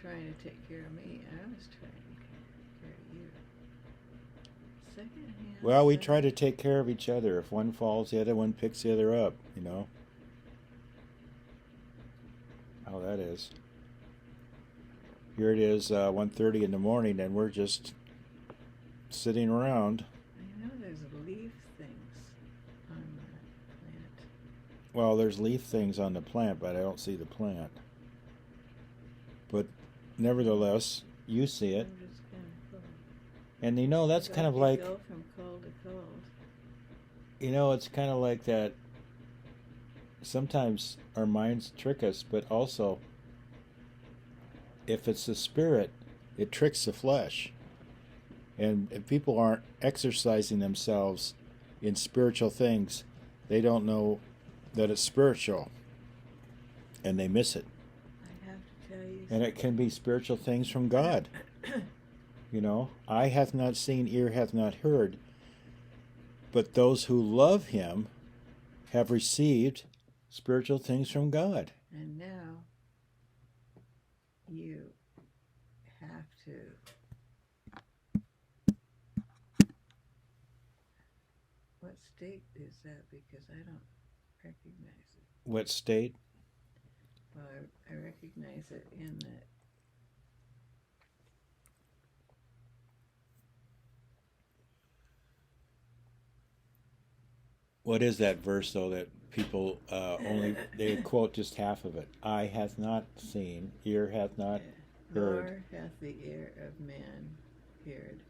trying to take care of me. I was trying to take care of you. Second-hand. Well, we try to take care of each other. If one falls, the other one picks the other up, you know. How that is. Here it is, 1:30 in the morning, and we're just sitting around. I know there's leaf things on that plant. Well, there's leaf things on the plant, but I don't see the plant. But nevertheless, you see it. I'm just kind of cold. And you know, that's kind of like, go from cold to cold. you know, it's kind of like that. Sometimes our minds trick us, but also, if it's the spirit, it tricks the flesh. And if people aren't exercising themselves in spiritual things, they don't know that it's spiritual, and they miss it. I have to tell you. And it can be spiritual things from God. You know, eye hath not seen, ear hath not heard, but those who love him have received spiritual things from God. And now you have to. What state is that? Because I don't recognize it. What state? Well, I recognize it in that. What is that verse, though, that people only, they quote just half of it? Eye hath not seen, ear hath not heard. Nor hath the ear of man heard.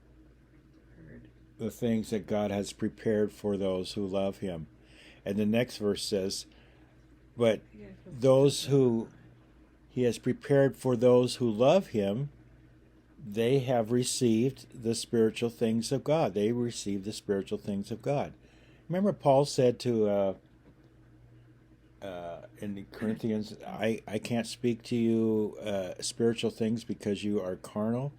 The things that God has prepared for those who love him. And the next verse says, but those who he has prepared for those who love him, they have received the spiritual things of God. They received the spiritual things of God. Remember Paul said to in the Corinthians, I can't speak to you spiritual things because you are carnal.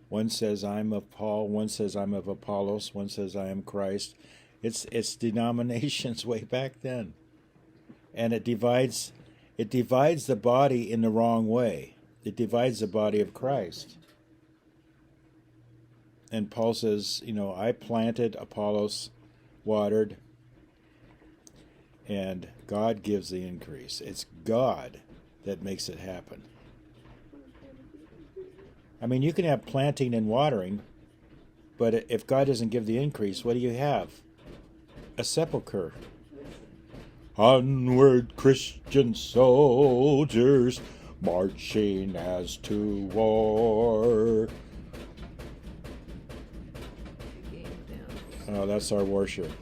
One says I'm of Paul, one says I'm of Apollos, one says I am Christ. It's denominations way back then. And it divides the body in the wrong way. It divides the body of Christ. And Paul says, you know, I planted, Apollos watered, and God gives the increase. It's God that makes it happen. I mean, you can have planting and watering, but if God doesn't give the increase, what do you have? A sepulcher. Onward, Christian soldiers, marching as to war. Oh, that's our worship.